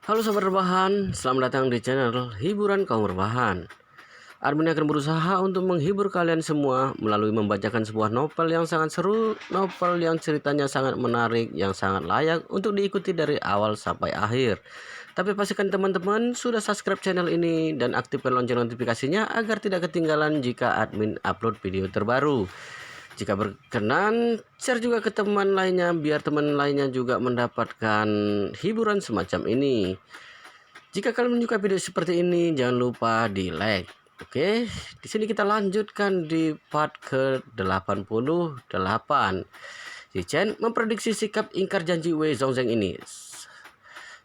Halo sobat rebahan, selamat datang di channel hiburan kaum rebahan. Admin akan berusaha untuk menghibur kalian semua melalui membacakan sebuah novel yang sangat seru, novel yang ceritanya sangat menarik, yang sangat layak untuk diikuti dari awal sampai akhir. Tapi pastikan teman-teman sudah subscribe channel ini dan aktifkan lonceng notifikasinya agar tidak ketinggalan jika admin upload video terbaru. Jika berkenan, share juga ke teman lainnya biar teman lainnya juga mendapatkan hiburan semacam ini. Jika kalian menyukai video seperti ini, jangan lupa di like. Oke, di sini kita lanjutkan di part ke-88. Chen memprediksi sikap ingkar janji Wei Zhongzheng ini.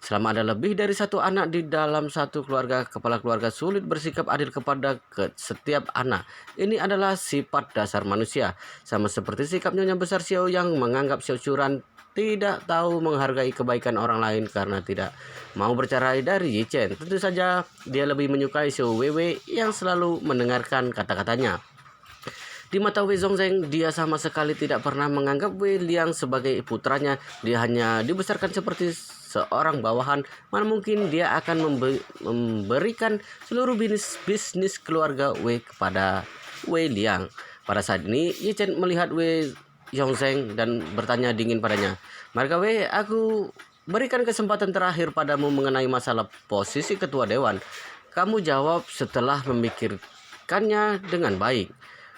Selama ada lebih dari satu anak di dalam satu keluarga, kepala keluarga sulit bersikap adil kepada setiap anak. Ini adalah sifat dasar manusia. Sama seperti sikap Nyonya Besar Xiao yang menganggap Xiao Churan tidak tahu menghargai kebaikan orang lain karena tidak mau bercerai dari Yi Chen. Tentu saja dia lebih menyukai Xiao Weiwei yang selalu mendengarkan kata-katanya. Di mata Wei Zhongzheng, dia sama sekali tidak pernah menganggap Wei Liang sebagai putranya. Dia hanya dibesarkan seperti seorang bawahan. Mana mungkin dia akan memberikan seluruh bisnis keluarga Wei kepada Wei Liang. Pada saat ini, Yi Chen melihat Wei Zhongzheng dan bertanya dingin padanya. "Marga Wei, aku berikan kesempatan terakhir padamu mengenai masalah posisi ketua dewan. Kamu jawab setelah memikirkannya dengan baik."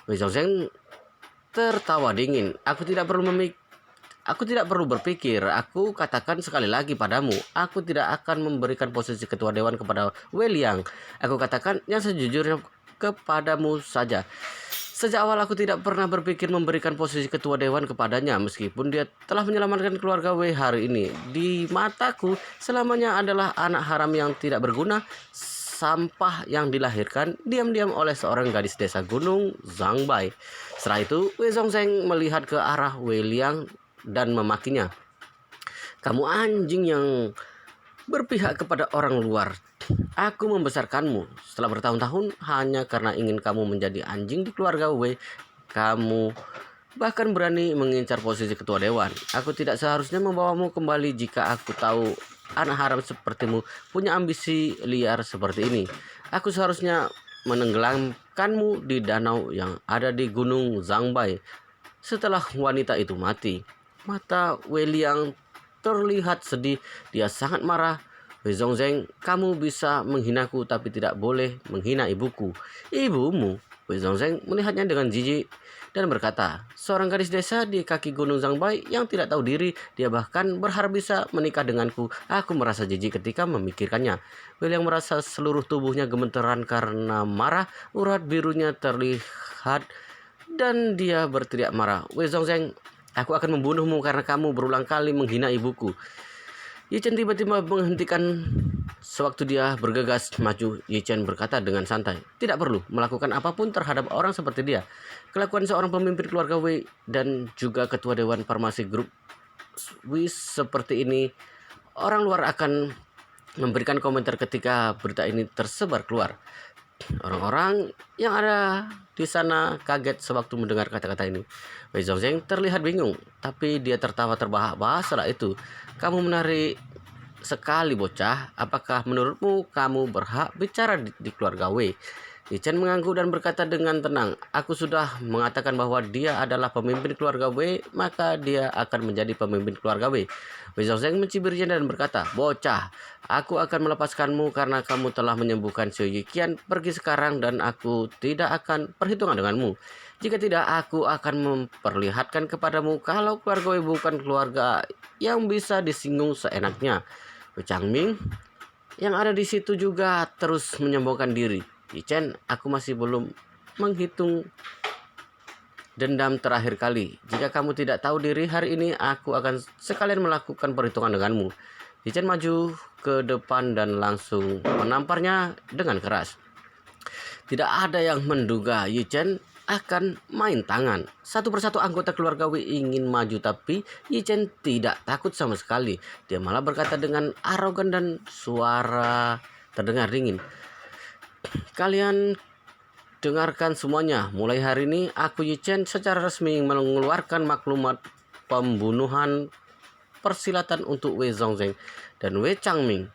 Wei Zhongzheng tertawa dingin. Aku tidak perlu berpikir. Aku katakan sekali lagi padamu, aku tidak akan memberikan posisi ketua dewan kepada Wei Liang. Aku katakan yang sejujurnya kepadamu saja. Sejak awal aku tidak pernah berpikir memberikan posisi ketua dewan kepadanya, meskipun dia telah menyelamatkan keluarga Wei hari ini. Di mataku, selamanya adalah anak haram yang tidak berguna, sampah yang dilahirkan diam-diam oleh seorang gadis desa gunung Zhangbai. Setelah itu, Wei Zhongzheng melihat ke arah Wei Liang dan memakinya. "Kamu anjing yang berpihak kepada orang luar. Aku membesarkanmu setelah bertahun-tahun hanya karena ingin kamu menjadi anjing di keluarga Wei. Kamu bahkan berani mengincar posisi ketua dewan. Aku tidak seharusnya membawamu kembali jika aku tahu anak haram sepertimu punya ambisi liar seperti ini. Aku seharusnya menenggelamkanmu di danau yang ada di gunung Zhangbai." Setelah wanita itu mati, mata Wei Liang terlihat sedih. Dia sangat marah. "Wei Zhongzheng, kamu bisa menghinaku tapi tidak boleh menghina ibuku." "Ibumu?" Wei Zhongzheng melihatnya dengan jijik dan berkata, "Seorang gadis desa di kaki gunung Zhangbai yang tidak tahu diri. Dia bahkan berharap bisa menikah denganku." Aku merasa jijik ketika memikirkannya. Wei Liang merasa seluruh tubuhnya gemeteran karena marah. Urat birunya terlihat dan dia berteriak marah, "Wei Zhongzheng, aku akan membunuhmu karena kamu berulang kali menghina ibuku." Yi Chen tiba-tiba menghentikan sewaktu dia bergegas maju. Yi Chen berkata dengan santai, "Tidak perlu melakukan apapun terhadap orang seperti dia. Kelakuan seorang pemimpin keluarga Wei dan juga ketua dewan farmasi grup Wei seperti ini, orang luar akan memberikan komentar ketika berita ini tersebar keluar." Orang-orang yang ada di sana kaget sewaktu mendengar kata-kata ini. Wei Zhongzheng terlihat bingung, tapi dia tertawa terbahak-bahak setelah itu. "Kamu menarik sekali, bocah. Apakah menurutmu kamu berhak bicara di keluarga Wei?" Yi Chen mengangguk dan berkata dengan tenang, "Aku sudah mengatakan bahwa dia adalah pemimpin keluarga Wei, maka dia akan menjadi pemimpin keluarga Wei." Wei Zhongzheng mencibirnya dan berkata, "Bocah, aku akan melepaskanmu karena kamu telah menyembuhkan Xiao Yiqian. Pergi sekarang dan aku tidak akan perhitungan denganmu. Jika tidak, aku akan memperlihatkan kepadamu kalau keluarga Wei bukan keluarga yang bisa disinggung seenaknya." Wei Changming yang ada di situ juga terus menyombongkan diri. "Yi Chen, aku masih belum menghitung dendam terakhir kali. Jika kamu tidak tahu diri hari ini, aku akan sekalian melakukan perhitungan denganmu." Yi Chen maju ke depan dan langsung menamparnya dengan keras. Tidak ada yang menduga Yi Chen akan main tangan. Satu persatu anggota keluarga Wei ingin maju, tapi Yi Chen tidak takut sama sekali. Dia malah berkata dengan arogan dan suara terdengar dingin, "Kalian dengarkan semuanya. Mulai hari ini aku Yi Chen secara resmi mengeluarkan maklumat pembunuhan persilatan untuk Wei Zhongzheng dan Wei Changming.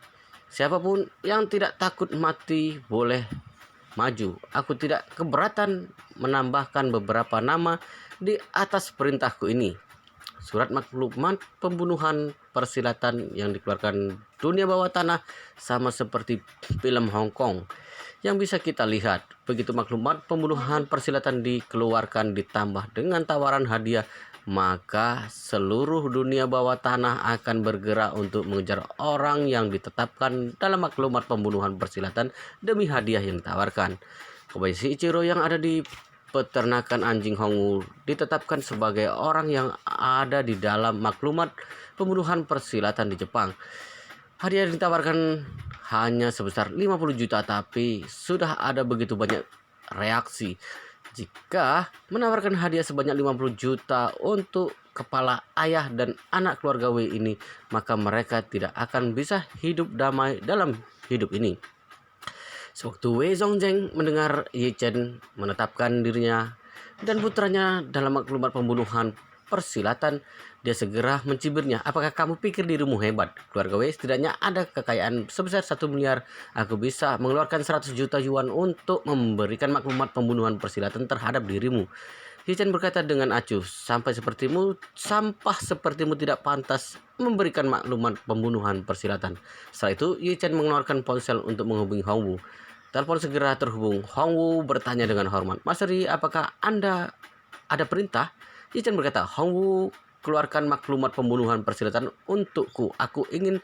Siapapun yang tidak takut mati boleh maju. Aku tidak keberatan menambahkan beberapa nama di atas perintahku ini. Surat maklumat pembunuhan persilatan yang dikeluarkan dunia bawah tanah sama seperti film Hong Kong yang bisa kita lihat. Begitu maklumat pembunuhan persilatan dikeluarkan ditambah dengan tawaran hadiah, maka seluruh dunia bawah tanah akan bergerak untuk mengejar orang yang ditetapkan dalam maklumat pembunuhan persilatan demi hadiah yang ditawarkan. Kobayashi Ichiro yang ada di peternakan anjing Hongwu ditetapkan sebagai orang yang ada di dalam maklumat pembunuhan persilatan di Jepang. Hadiah yang ditawarkan hanya sebesar 50 juta, tapi sudah ada begitu banyak reaksi. Jika menawarkan hadiah sebanyak 50 juta untuk kepala ayah dan anak keluarga Wei ini, maka mereka tidak akan bisa hidup damai dalam hidup ini. Sewaktu Wei Zongjeng mendengar Ye Chen menetapkan dirinya dan putranya dalam maklumat pembunuhan persilatan, dia segera mencibirnya. Apakah kamu pikir dirimu hebat? Keluarga Wei setidaknya ada kekayaan sebesar 1 miliar. Aku bisa mengeluarkan 100 juta yuan untuk memberikan maklumat pembunuhan persilatan terhadap dirimu. Ye Chen berkata dengan acuh, sampah sepertimu tidak pantas memberikan maklumat pembunuhan persilatan. Setelah itu, Ye Chen mengeluarkan ponsel untuk menghubungi Hongwu. Telepon segera terhubung. Hongwu bertanya dengan hormat, Master Yi, apakah Anda ada perintah? Ye Chen berkata, Hongwu, keluarkan maklumat pembunuhan persilatan untukku. Aku ingin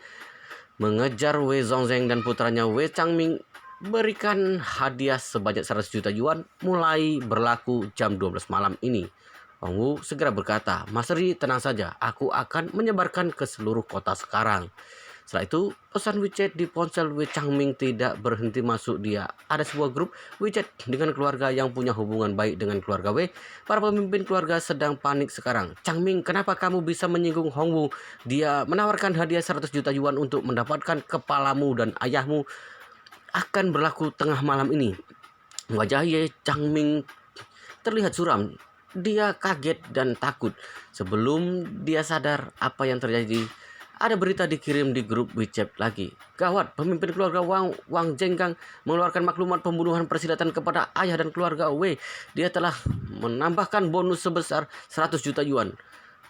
mengejar Wei Zongjeng dan putranya Wei Changming. Berikan hadiah sebanyak 100 juta yuan mulai berlaku jam 12 malam ini. Hongwu segera berkata, Master Yi, tenang saja, aku akan menyebarkan ke seluruh kota sekarang. Setelah itu, pesan WeChat di ponsel Wei Changming tidak berhenti masuk. Dia ada sebuah grup WeChat dengan keluarga yang punya hubungan baik dengan keluarga Wei. Para pemimpin keluarga sedang panik sekarang. Changming, kenapa kamu bisa menyinggung Hongwu? Dia menawarkan hadiah 100 juta yuan untuk mendapatkan kepalamu dan ayahmu. Akan berlaku tengah malam ini. Wajah Ye Changming terlihat suram. Dia kaget dan takut. Sebelum dia sadar apa yang terjadi, ada berita dikirim di grup WeChat lagi. Gawat, pemimpin keluarga Wang Jenggang mengeluarkan maklumat pembunuhan persilatan kepada ayah dan keluarga Wei. Dia telah menambahkan bonus sebesar 100 juta yuan.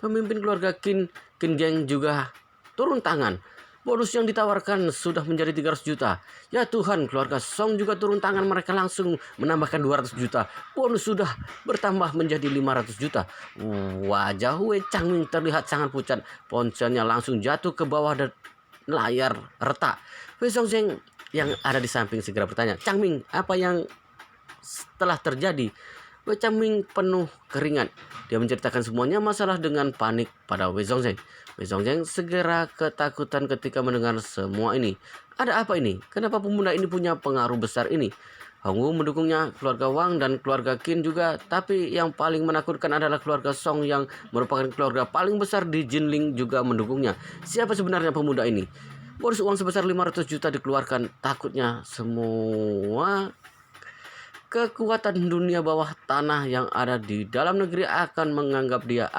Pemimpin keluarga Qin Jeng juga turun tangan. Bonus yang ditawarkan sudah menjadi 300 juta. Ya Tuhan, keluarga Song juga turun tangan. Mereka langsung menambahkan 200 juta. Bonus sudah bertambah menjadi 500 juta. Wajah Wei Changming terlihat sangat pucat. Ponselnya langsung jatuh ke bawah dan layar retak. Wei Zongjeng yang ada di samping segera bertanya, Changming, apa yang telah terjadi? Wei Changming penuh keringat. Dia menceritakan semuanya masalah dengan panik pada Wei Zongjeng. Wei Zongjeng segera ketakutan ketika mendengar semua ini. Ada apa ini? Kenapa pemuda ini punya pengaruh besar ini? Hongwu mendukungnya, keluarga Wang dan keluarga Qin juga. Tapi yang paling menakutkan adalah keluarga Song yang merupakan keluarga paling besar di Jinling juga mendukungnya. Siapa sebenarnya pemuda ini? Bonus uang sebesar 500 juta dikeluarkan. Takutnya semua kekuatan dunia bawah tanah yang ada di dalam negeri akan menganggap dia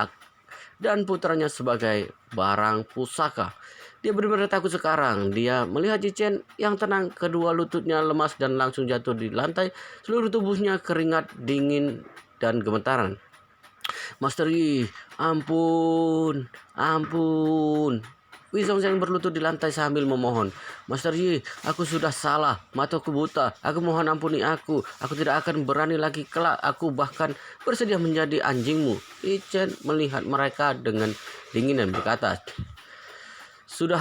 dan putranya sebagai barang pusaka. Dia benar-benar takut sekarang. Dia melihat Ye Chen yang tenang, kedua lututnya lemas dan langsung jatuh di lantai. Seluruh tubuhnya keringat dingin dan gemetaran. Master Yi, ampun, ampun. Wei Zongjeng berlutut di lantai sambil memohon. Master Yi, aku sudah salah. Mataku buta. Aku mohon ampuni aku. Aku tidak akan berani lagi kelak. Aku bahkan bersedia menjadi anjingmu. Ye Chen melihat mereka dengan dingin dan berkata, sudah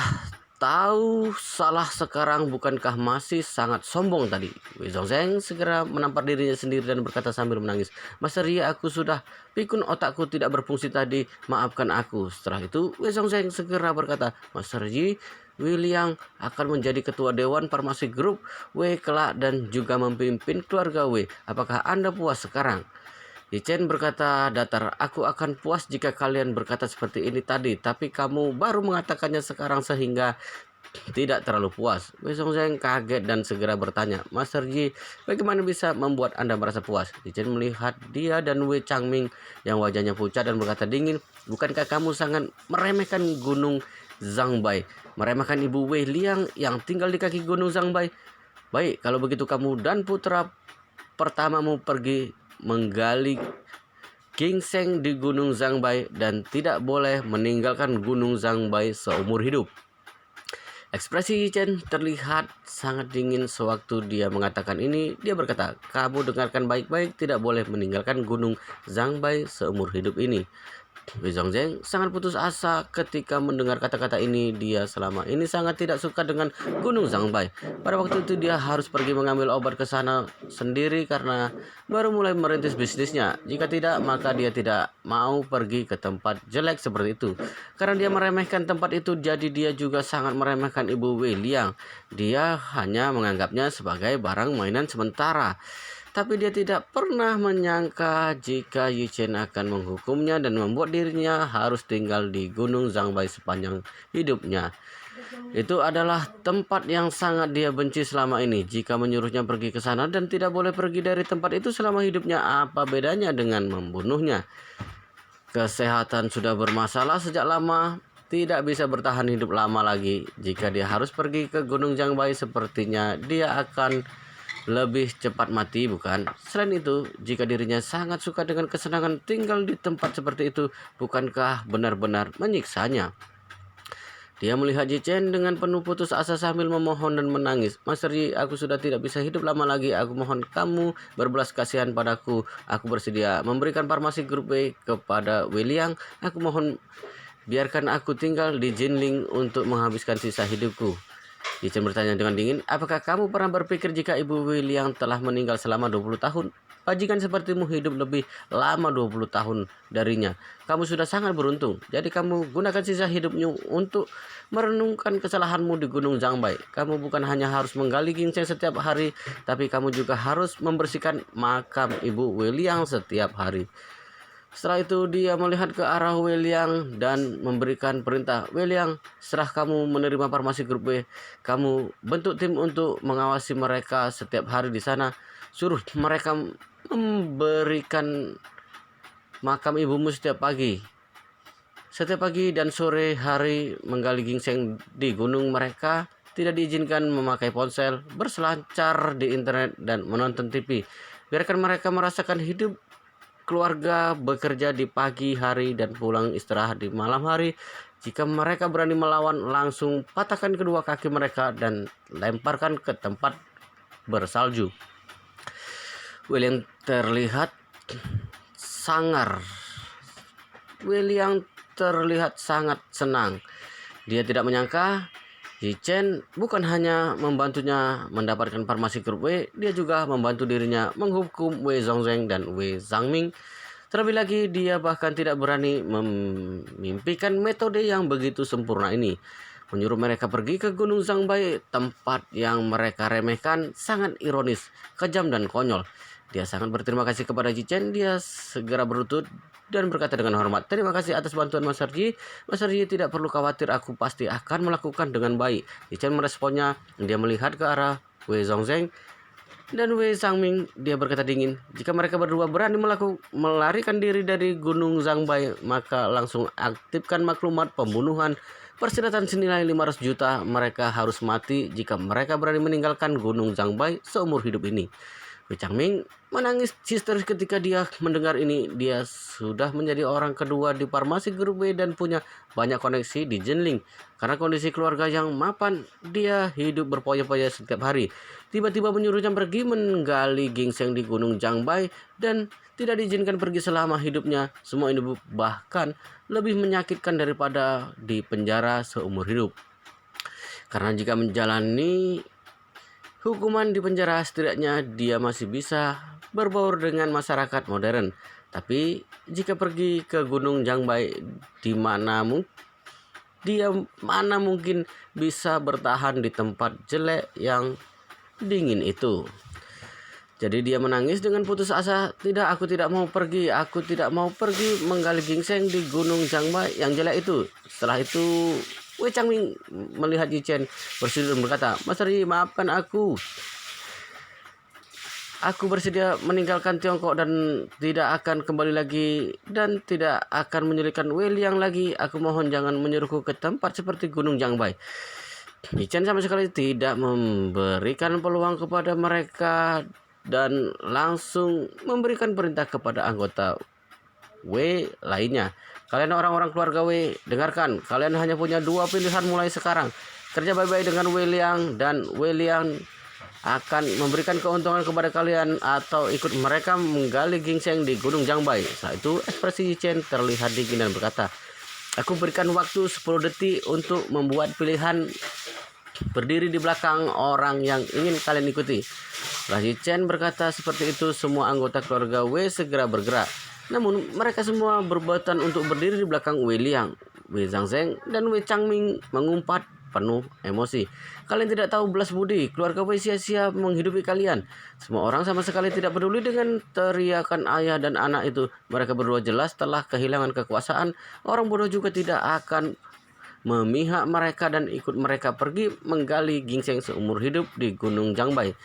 tahu salah sekarang, bukankah masih sangat sombong tadi? Wei Zongjeng segera menampar dirinya sendiri dan berkata sambil menangis, Master Yi, aku sudah pikun, otakku tidak berfungsi tadi, maafkan aku. Setelah itu Wei Zongjeng segera berkata, Master Yi, William akan menjadi ketua Dewan Farmasi Grup Wei kelak dan juga memimpin keluarga Wei. Apakah Anda puas sekarang? Ye Chen berkata datar, aku akan puas jika kalian berkata seperti ini tadi, tapi kamu baru mengatakannya sekarang sehingga tidak terlalu puas. Wei Zongjeng kaget dan segera bertanya, Master Yi, bagaimana bisa membuat Anda merasa puas? Ye Chen melihat dia dan Wei Changming yang wajahnya pucat dan berkata dingin, bukankah kamu sangat meremehkan gunung Zhangbai? meremehkan Ibu Wei Liang yang tinggal di kaki Gunung Zhangbai. Baik, kalau begitu kamu dan putra pertamamu pergi menggali ginseng di Gunung Zhangbai dan tidak boleh meninggalkan Gunung Zhangbai seumur hidup. Ekspresi Yi Chen terlihat sangat dingin sewaktu dia mengatakan ini. Dia berkata, kamu dengarkan baik-baik, tidak boleh meninggalkan Gunung Zhangbai seumur hidup ini. Wei Zhongzheng sangat putus asa ketika mendengar kata-kata ini. Dia selama ini sangat tidak suka dengan Gunung Zhangbai. Pada waktu itu dia harus pergi mengambil obat ke sana sendiri karena baru mulai merintis bisnisnya. Jika tidak, maka dia tidak mau pergi ke tempat jelek seperti itu. Karena dia meremehkan tempat itu, jadi dia juga sangat meremehkan Ibu Wei Liang. Dia hanya menganggapnya sebagai barang mainan sementara. Tapi dia tidak pernah menyangka jika Yi Chen akan menghukumnya dan membuat dirinya harus tinggal di Gunung Zhangbai sepanjang hidupnya. Itu adalah tempat yang sangat dia benci selama ini. Jika menyuruhnya pergi ke sana dan tidak boleh pergi dari tempat itu selama hidupnya, apa bedanya dengan membunuhnya? Kesehatan sudah bermasalah sejak lama, tidak bisa bertahan hidup lama lagi. Jika dia harus pergi ke Gunung Zhangbai, sepertinya dia akan lebih cepat mati, bukan? Selain itu, jika dirinya sangat suka dengan kesenangan tinggal di tempat seperti itu, bukankah benar-benar menyiksanya? Dia melihat Yi Chen dengan penuh putus asa sambil memohon dan menangis. Master Yi, aku sudah tidak bisa hidup lama lagi. Aku mohon kamu berbelas kasihan padaku. Aku bersedia memberikan farmasi grup B kepada Wei Liang. Aku mohon biarkan aku tinggal di Jinling untuk menghabiskan sisa hidupku. Yi Chen bertanya dengan dingin, apakah kamu pernah berpikir jika Ibu Wei Liang telah meninggal selama 20 tahun? Bajingan sepertimu hidup lebih lama 20 tahun darinya. Kamu sudah sangat beruntung. Jadi kamu gunakan sisa hidupmu untuk merenungkan kesalahanmu di Gunung Zhangbai. Kamu bukan hanya harus menggali ginseng setiap hari, tapi kamu juga harus membersihkan makam Ibu Wei Liang setiap hari. Setelah itu dia melihat ke arah Wei Liang dan memberikan perintah, Wei Liang, setelah kamu menerima farmasi grup B, kamu bentuk tim untuk mengawasi mereka setiap hari di sana. Suruh mereka memberikan makam ibumu setiap pagi. Setiap pagi dan sore hari menggali ginseng di gunung mereka. Tidak diizinkan memakai ponsel, berselancar di internet dan menonton TV. Biarkan mereka merasakan hidup keluarga, bekerja di pagi hari dan pulang istirahat di malam hari. Jika mereka berani melawan, langsung patahkan kedua kaki mereka dan lemparkan ke tempat bersalju. William terlihat sangar. William terlihat sangat senang. Dia tidak menyangka Yi Chen bukan hanya membantunya mendapatkan farmasi grup W, dia juga membantu dirinya menghukum Wei Zhongzheng dan Wei Zhangming. Terlebih lagi, dia bahkan tidak berani memimpikan metode yang begitu sempurna ini. Menyuruh mereka pergi ke Gunung Zhangbai, tempat yang mereka remehkan, sangat ironis, kejam dan konyol. Dia sangat berterima kasih kepada Yi Chen. Dia segera berlutut dan berkata dengan hormat, terima kasih atas bantuan Master Yi. Master Yi tidak perlu khawatir, aku pasti akan melakukan dengan baik. Yi Chen meresponnya. Dia melihat ke arah Wei Zhongzheng dan Wei Zhangming. Dia berkata dingin, jika mereka berdua berani melarikan diri dari Gunung Zhangbai, maka langsung aktifkan maklumat pembunuhan persenjataan senilai 500 juta. Mereka harus mati jika mereka berani meninggalkan Gunung Zhangbai seumur hidup ini. Wei Zhangming menangis histeris ketika dia mendengar ini. Dia sudah menjadi orang kedua di farmasi grup B dan punya banyak koneksi di Jinling. Karena kondisi keluarga yang mapan, dia hidup berfoya-foya setiap hari. Tiba-tiba menyuruhnya pergi menggali ginseng di Gunung Zhangbai dan tidak diizinkan pergi selama hidupnya. Semua ini bahkan lebih menyakitkan daripada di penjara seumur hidup. Karena jika menjalani hukuman di penjara, setidaknya dia masih bisa berbaur dengan masyarakat modern. Tapi jika pergi ke Gunung Zhangbai, dia mana mungkin bisa bertahan di tempat jelek yang dingin itu. Jadi dia menangis dengan putus asa. Tidak, aku tidak mau pergi. Aku tidak mau pergi menggali ginseng di Gunung Zhangbai yang jelek itu. Setelah itu Wei Zhangming melihat Yi Chen bersujud dan berkata, Master Yi, maafkan aku. Aku bersedia meninggalkan Tiongkok dan tidak akan kembali lagi dan tidak akan menyulitkan Wei Liang lagi. Aku mohon jangan menyuruhku ke tempat seperti Gunung Jangbai. Yi Chen sama sekali tidak memberikan peluang kepada mereka dan langsung memberikan perintah kepada anggota Wei lainnya. Kalian orang-orang keluarga Wei, dengarkan. Kalian hanya punya dua pilihan mulai sekarang. Kerja baik-baik dengan Wei Liang dan Wei Liang akan memberikan keuntungan kepada kalian atau ikut mereka menggali ginseng di Gunung Jangbai. Saat itu ekspresi Yi Chen terlihat dingin dan berkata, aku berikan waktu 10 detik untuk membuat pilihan. Berdiri di belakang orang yang ingin kalian ikuti. Setelah Yi Chen berkata seperti itu, semua anggota keluarga Wei segera bergerak. Namun mereka semua berbuatan untuk berdiri di belakang Wei Liang. Wei Zhangzheng dan Wei Changming mengumpat penuh emosi. Kalian tidak tahu belas budi, keluarga Wei sia-sia menghidupi kalian. Semua orang sama sekali tidak peduli dengan teriakan ayah dan anak itu. Mereka berdua jelas telah kehilangan kekuasaan. Orang bodoh juga tidak akan memihak mereka dan ikut mereka pergi menggali ginseng seumur hidup di Gunung Jangbai.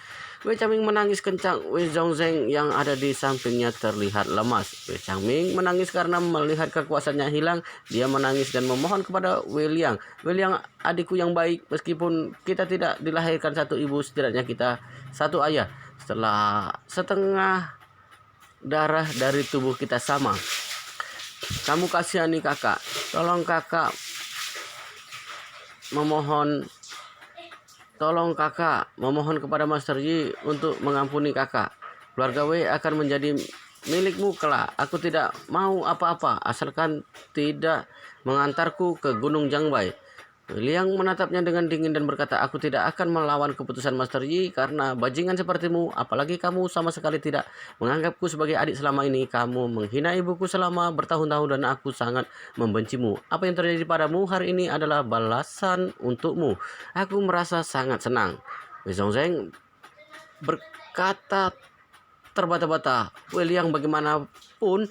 Wei Changming menangis kencang. Wei Zhongzheng yang ada di sampingnya terlihat lemas. Wei Changming menangis karena melihat kekuasaannya hilang. Dia menangis dan memohon kepada Wei Liang. Wei Liang, adikku yang baik, meskipun kita tidak dilahirkan satu ibu, setidaknya kita satu ayah. Setelah setengah darah dari tubuh kita sama. Kamu kasihani kakak. Tolong kakak memohon kepada Master Yi untuk mengampuni kakak. Keluarga Wei akan menjadi milikmu kelak. Aku tidak mau apa-apa asalkan tidak mengantarku ke Gunung Jangbai. Liang menatapnya dengan dingin dan berkata, aku tidak akan melawan keputusan Master Yi karena bajingan sepertimu. Apalagi kamu sama sekali tidak menganggapku sebagai adik selama ini. Kamu menghina ibuku selama bertahun-tahun dan aku sangat membencimu. Apa yang terjadi padamu hari ini adalah balasan untukmu. Aku merasa sangat senang. Wei Zhongzheng berkata terbata-bata, Wei Liang, bagaimanapun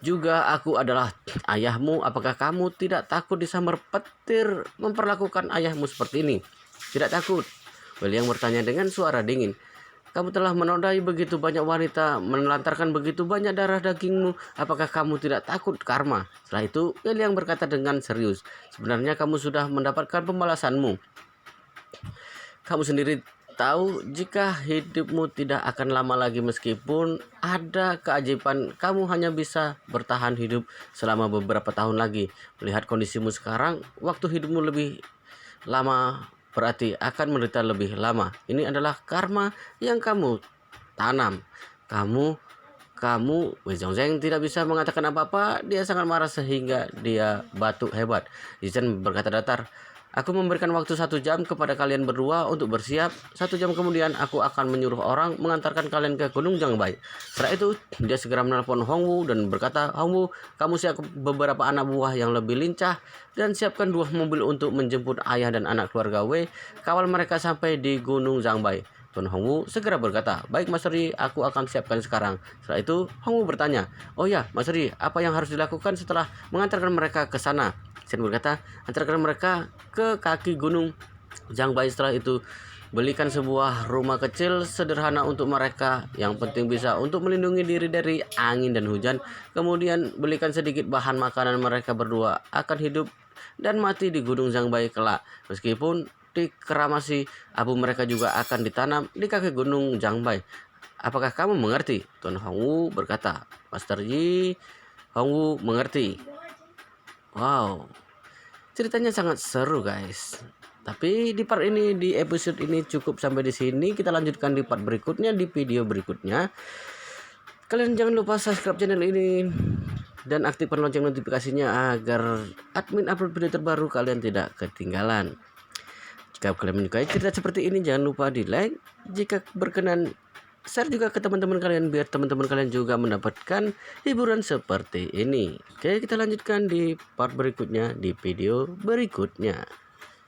juga aku adalah ayahmu. Apakah kamu tidak takut disambar petir memperlakukan ayahmu seperti ini? Tidak takut. Wei Liang bertanya dengan suara dingin. Kamu telah menodai begitu banyak wanita, menelantarkan begitu banyak darah dagingmu. Apakah kamu tidak takut karma? Setelah itu Wei Liang berkata dengan serius, sebenarnya kamu sudah mendapatkan pembalasanmu. Kamu sendiri tahu jika hidupmu tidak akan lama lagi, meskipun ada keajaiban kamu hanya bisa bertahan hidup selama beberapa tahun lagi. Melihat kondisimu sekarang, waktu hidupmu lebih lama berarti akan menderita lebih lama. Ini adalah karma yang kamu tanam. Kamu Wei Zhongzheng tidak bisa mengatakan apa-apa. Dia sangat marah sehingga dia batuk hebat. Yi Chen berkata datar, aku memberikan waktu 1 jam kepada kalian berdua untuk bersiap. 1 jam kemudian aku akan menyuruh orang mengantarkan kalian ke Gunung Jangbai. Setelah itu dia segera menelpon Hongwu dan berkata, Hongwu, kamu siap beberapa anak buah yang lebih lincah dan siapkan 2 mobil untuk menjemput ayah dan anak keluarga Wei. Kawal mereka sampai di Gunung Jangbai. Tuan Hongwu segera berkata, baik Master Yi, aku akan siapkan sekarang. Setelah itu Hongwu bertanya, oh ya Master Yi, apa yang harus dilakukan setelah mengantarkan mereka ke sana? Chen berkata, antarkan mereka ke kaki Gunung Jangbai. Setelah itu belikan sebuah rumah kecil sederhana untuk mereka, yang penting bisa untuk melindungi diri dari angin dan hujan. Kemudian belikan sedikit bahan makanan. Mereka berdua akan hidup dan mati di Gunung Jangbai kelak. Meskipun dikeramasi, abu mereka juga akan ditanam di kaki Gunung Jangbai. Apakah kamu mengerti? Tuan Hongwu berkata. Master Yi, Hongwu mengerti. Wow, ceritanya sangat seru guys. Tapi di episode ini cukup sampai di sini. Kita lanjutkan di part berikutnya, di video berikutnya. Kalian jangan lupa subscribe channel ini dan aktifkan lonceng notifikasinya agar admin upload video terbaru kalian tidak ketinggalan. Jika kalian menyukai cerita seperti ini, jangan lupa di like. Jika berkenan, share juga ke teman-teman kalian biar teman-teman kalian juga mendapatkan hiburan seperti ini. Oke, kita lanjutkan di part berikutnya, di video berikutnya.